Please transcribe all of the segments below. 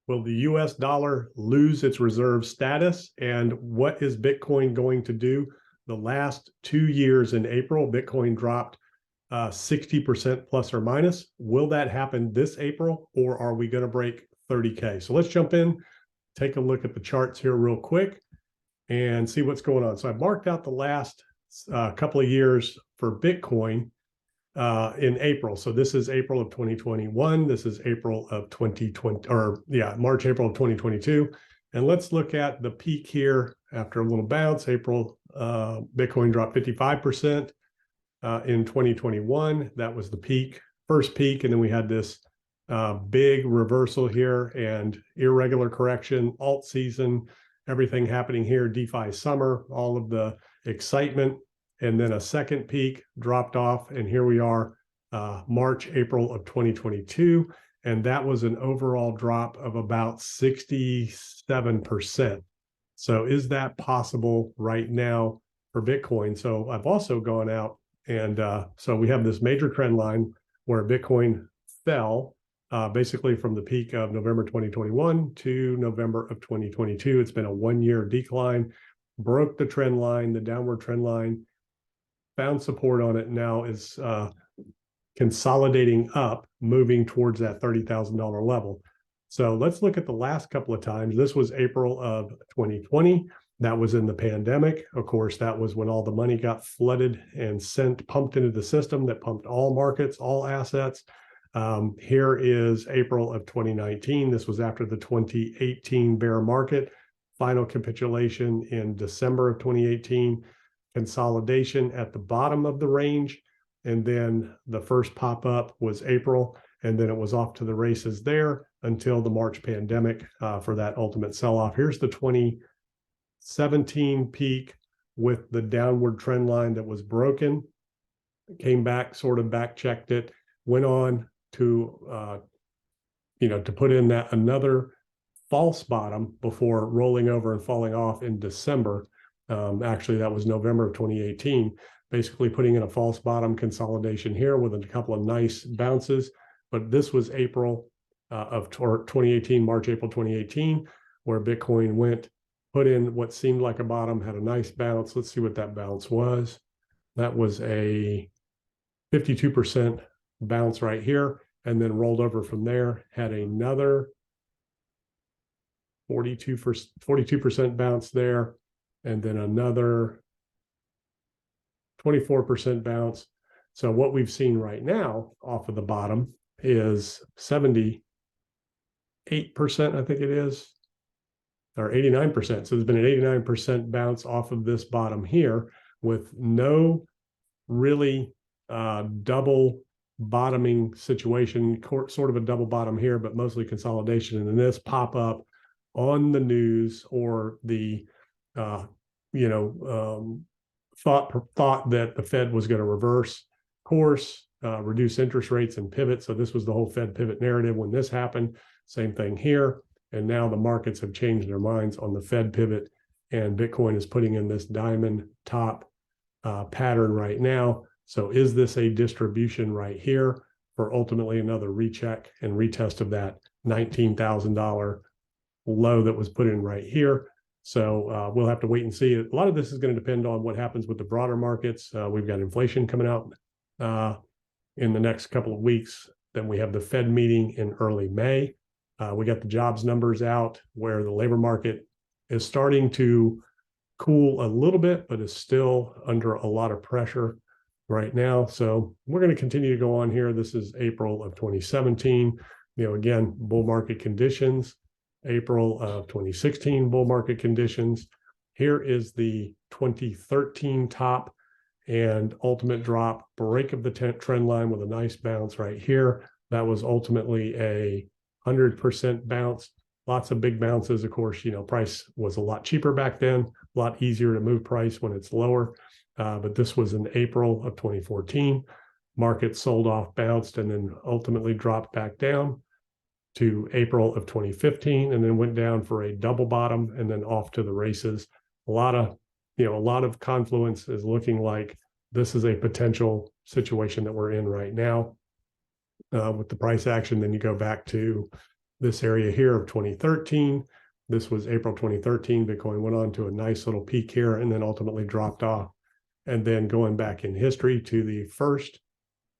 Will the US dollar lose its reserve status? And what is Bitcoin going to do? The last 2 years in April, Bitcoin dropped 60% plus or minus. Will that happen this April, or are we going to break 30K? So let's jump in, take a look at the charts here real quick and see what's going on. So I've marked out the last couple of years for Bitcoin in April. So this is April of 2021. This is April of 2020, or yeah, March, April of 2022. And let's look at the peak here after a little bounce. April, Bitcoin dropped 55% in 2021. That was the peak, first peak. And then we had this big reversal here and irregular correction, alt season, everything happening here, DeFi summer, all of the excitement. And then a second peak dropped off. And here we are, March, April of 2022. And that was an overall drop of about 67%. So is that possible right now for Bitcoin? So I've also gone out and so we have this major trend line where Bitcoin fell basically from the peak of November 2021 to November of 2022. It's been a 1-year decline, broke the trend line, the downward trend line, found support on it, now is consolidating up, moving towards that $30,000 level. So let's look at the last couple of times. This was April of 2020. That was in the pandemic. Of course, that was when all the money got flooded and pumped into the system that pumped all markets, all assets. Here is April of 2019. This was after the 2018 bear market. Final capitulation in December of 2018. Consolidation at the bottom of the range. And then the first pop up was April. And then it was off to the races there until the March pandemic for that ultimate sell-off. Here's the 2017 peak with the downward trend line that was broken. Came back, sort of back checked it, went on to, to put in that another false bottom before rolling over and falling off in December. Actually, that was November of 2018, basically putting in a false bottom consolidation here with a couple of nice bounces. But this was April of 2018, March, April 2018, where Bitcoin went, put in what seemed like a bottom, had a nice bounce. Let's see what that bounce was. That was a 52% bounce right here, and then rolled over from there, had another 42% bounce there, and then another 24% bounce. So what we've seen right now off of the bottom is 78%, I think it is, or 89%. So there's been an 89% bounce off of this bottom here with no really double bottoming situation, sort of a double bottom here, but mostly consolidation. And then this pop up on the news or the thought that the Fed was going to reverse course, reduce interest rates and pivot. So this was the whole Fed pivot narrative when this happened. Same thing here. And now the markets have changed their minds on the Fed pivot, and Bitcoin is putting in this diamond top pattern right now. So is this a distribution right here for ultimately another recheck and retest of that $19,000 low that was put in right here? So we'll have to wait and see. A lot of this is going to depend on what happens with the broader markets. We've got inflation coming out in the next couple of weeks. Then we have the Fed meeting in early May. We got the jobs numbers out where the labor market is starting to cool a little bit, but is still under a lot of pressure right now. So we're going to continue to go on here. This is April of 2017. Again, bull market conditions. April of 2016 bull market conditions. Here is the 2013 top and ultimate drop, break of the trend line with a nice bounce right here. That was ultimately a 100% bounce. Lots of big bounces. Of course, price was a lot cheaper back then, a lot easier to move price when it's lower. But this was in April of 2014. Market sold off, bounced, and then ultimately dropped back down to April of 2015, and then went down for a double bottom and then off to the races. A lot of confluence is looking like this is a potential situation that we're in right now with the price action. Then you go back to this area here of 2013. This was April 2013. Bitcoin went on to a nice little peak here and then ultimately dropped off. And then going back in history to the first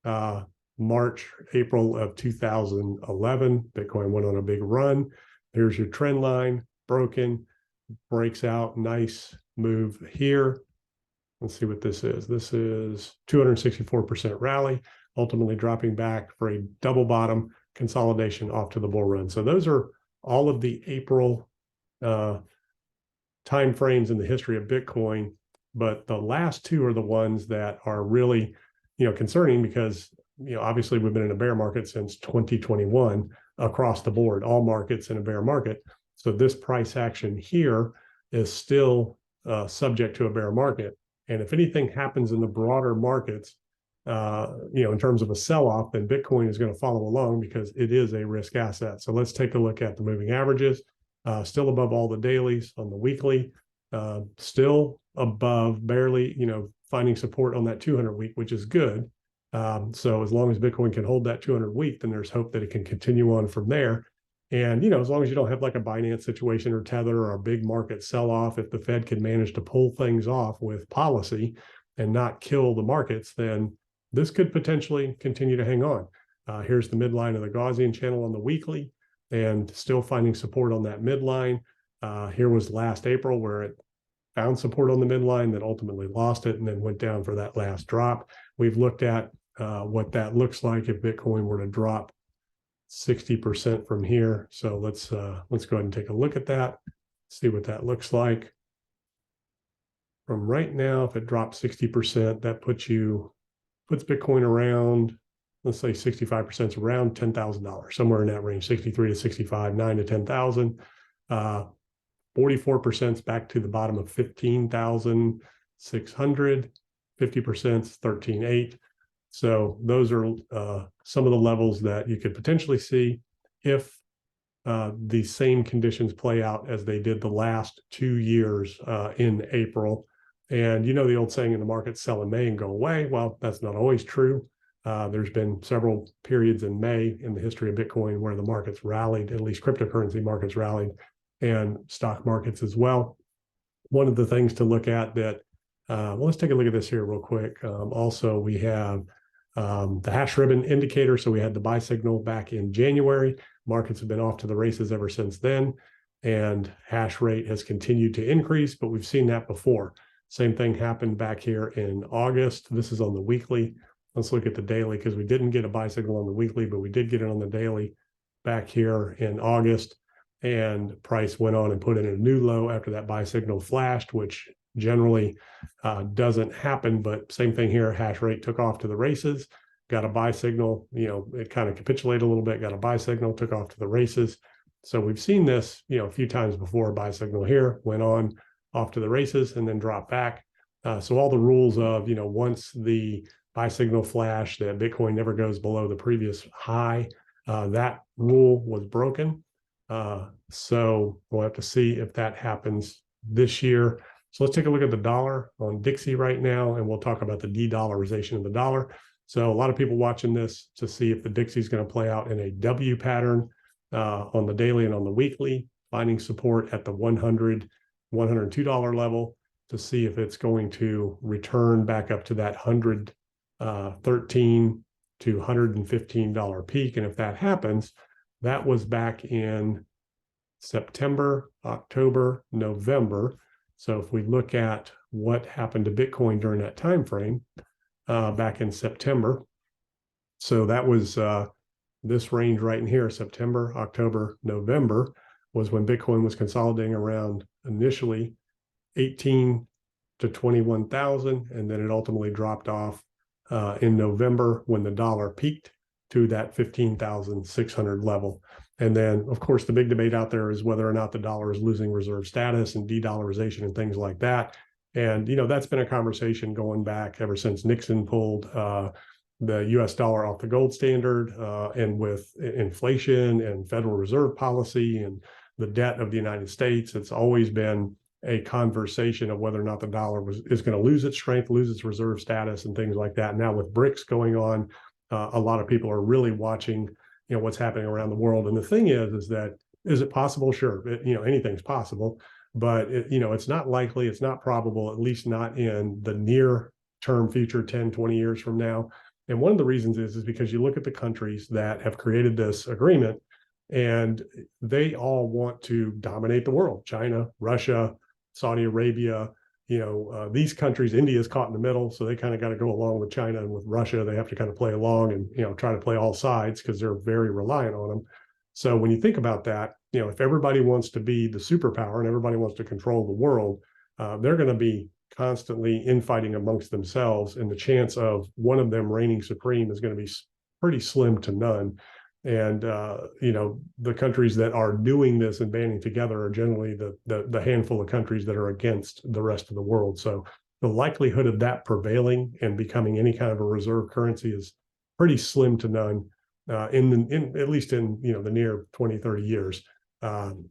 April of 2011, Bitcoin went on a big run. Here's your trend line, broken, breaks out, nice move here. Let's see what this is. This is 264% rally, ultimately dropping back for a double bottom consolidation off to the bull run. So those are all of the April time frames in the history of Bitcoin. But the last two are the ones that are really, concerning because, obviously we've been in a bear market since 2021 across the board, all markets in a bear market. So this price action here is still subject to a bear market. And if anything happens in the broader markets, in terms of a sell-off, then Bitcoin is going to follow along because it is a risk asset. So let's take a look at the moving averages. Still above all the dailies on the weekly, still above, barely, finding support on that 200 week, which is good. So as long as Bitcoin can hold that 200 week, then there's hope that it can continue on from there. And, as long as you don't have like a Binance situation or Tether or a big market sell-off, if the Fed can manage to pull things off with policy and not kill the markets, then this could potentially continue to hang on. Here's the midline of the Gaussian channel on the weekly and still finding support on that midline. Here was last April where it found support on the midline, that ultimately lost it and then went down for that last drop. We've looked at what that looks like if Bitcoin were to drop 60% from here. So let's go ahead and take a look at that, see what that looks like. From right now, if it drops 60%, that puts Bitcoin around, let's say 65% is around $10,000, somewhere in that range, 63 to 65, 9 to 10,000. 44% is back to the bottom of 15,600, 50% is 13,800. So those are some of the levels that you could potentially see if the same conditions play out as they did the last 2 years in April. And the old saying in the market, sell in May and go away. Well, that's not always true. There's been several periods in May in the history of Bitcoin where the markets rallied, at least cryptocurrency markets rallied, and stock markets as well. One of the things to look at that, let's take a look at this here real quick. Also, we have the hash ribbon indicator. So we had the buy signal back in January. Markets have been off to the races ever since then. And hash rate has continued to increase, but we've seen that before. Same thing happened back here in August. This is on the weekly. Let's look at the daily because we didn't get a buy signal on the weekly, but we did get it on the daily back here in August. And price went on and put in a new low after that buy signal flashed, which generally doesn't happen. But same thing here, hash rate took off to the races, got a buy signal, it kind of capitulated a little bit, got a buy signal, took off to the races. So we've seen this, a few times before. Buy signal here, went on off to the races and then dropped back. So all the rules of, once the buy signal flash, that Bitcoin never goes below the previous high, that rule was broken. So we'll have to see if that happens this year. So let's take a look at the dollar on Dixie right now, and we'll talk about the de-dollarization of the dollar. So a lot of people watching this to see if the Dixie is going to play out in a W pattern on the daily and on the weekly, finding support at the $102 level to see if it's going to return back up to that $113 to $115 peak. And if that happens, that was back in September, October, November. So if we look at what happened to Bitcoin during that time frame back in September, so that was this range right in here, September, October, November, was when Bitcoin was consolidating around initially 18 to 21,000, and then it ultimately dropped off in November when the dollar peaked to that 15,600 level. And then, of course, the big debate out there is whether or not the dollar is losing reserve status and de-dollarization and things like that. And, that's been a conversation going back ever since Nixon pulled the US dollar off the gold standard, and with inflation and Federal Reserve policy and the debt of the United States, it's always been a conversation of whether or not the dollar is going to lose its strength, lose its reserve status and things like that. Now with BRICS going on, a lot of people are really watching what's happening around the world. And the thing is that, is it possible? Sure. Anything's possible, but it's not likely, it's not probable, at least not in the near term future, 10, 20 years from now. And one of the reasons is because you look at the countries that have created this agreement, and they all want to dominate the world. China, Russia, Saudi Arabia, these countries. India is caught in the middle, so they kind of got to go along with China, and with Russia, they have to kind of play along and try to play all sides because they're very reliant on them. So when you think about that, if everybody wants to be the superpower and everybody wants to control the world, they're going to be constantly infighting amongst themselves, and the chance of one of them reigning supreme is going to be pretty slim to none. And the countries that are doing this and banding together are generally the handful of countries that are against the rest of the world. So the likelihood of that prevailing and becoming any kind of a reserve currency is pretty slim to none, in at least in the near 20, 30 years.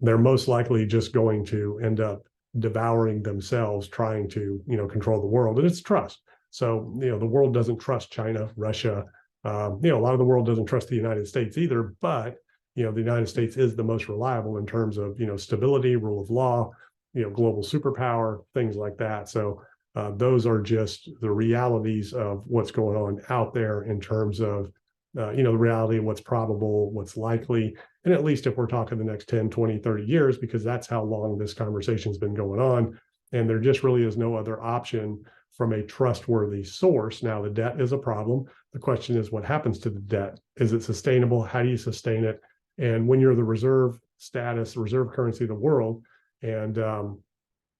They're most likely just going to end up devouring themselves, trying to control the world. And it's trust. So the world doesn't trust China, Russia. A lot of the world doesn't trust the United States either, but the United States is the most reliable in terms of stability, rule of law, global superpower, things like that. So those are just the realities of what's going on out there in terms of the reality of what's probable, what's likely, and at least if we're talking the next 10, 20, 30 years, because that's how long this conversation's been going on. And there just really is no other option from a trustworthy source. Now, the debt is a problem. The question is, what happens to the debt? Is it sustainable? How do you sustain it? And when you're the reserve currency of the world, and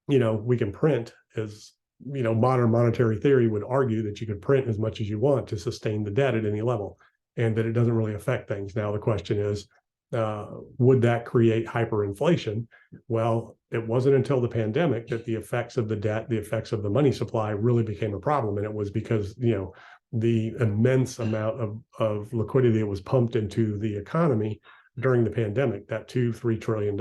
we can print, as modern monetary theory would argue that you could print as much as you want to sustain the debt at any level, and that it doesn't really affect things. Now, the question is, would that create hyperinflation? Well, it wasn't until the pandemic that the effects of the debt, the effects of the money supply really became a problem. And it was because, the immense amount of liquidity that was pumped into the economy during the pandemic, that $2-3 trillion,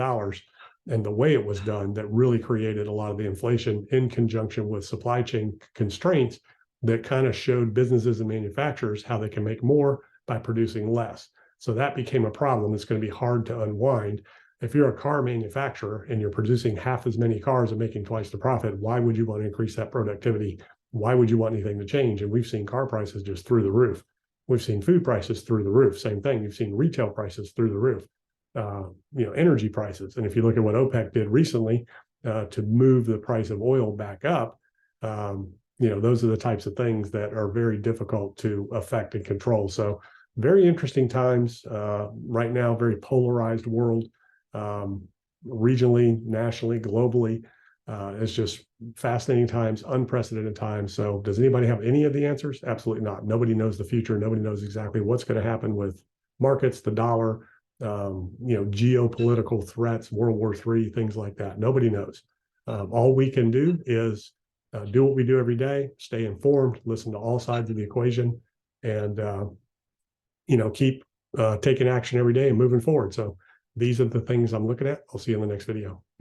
and the way it was done, that really created a lot of the inflation, in conjunction with supply chain constraints that kind of showed businesses and manufacturers how they can make more by producing less. So that became a problem that's going to be hard to unwind. If you're a car manufacturer and you're producing half as many cars and making twice the profit, why would you want to increase that productivity? Why would you want anything to change? And we've seen car prices just through the roof. We've seen food prices through the roof. Same thing. You've seen retail prices through the roof. Energy prices. And if you look at what OPEC did recently to move the price of oil back up, those are the types of things that are very difficult to affect and control. So very interesting times right now, very polarized world, regionally, nationally, globally. It's just fascinating times, unprecedented times. So does anybody have any of the answers? Absolutely not. Nobody knows the future. Nobody knows exactly what's going to happen with markets, the dollar, geopolitical threats, World War III, things like that. Nobody knows. All we can do is do what we do every day, stay informed, listen to all sides of the equation, and keep taking action every day and moving forward. So these are the things I'm looking at. I'll see you in the next video.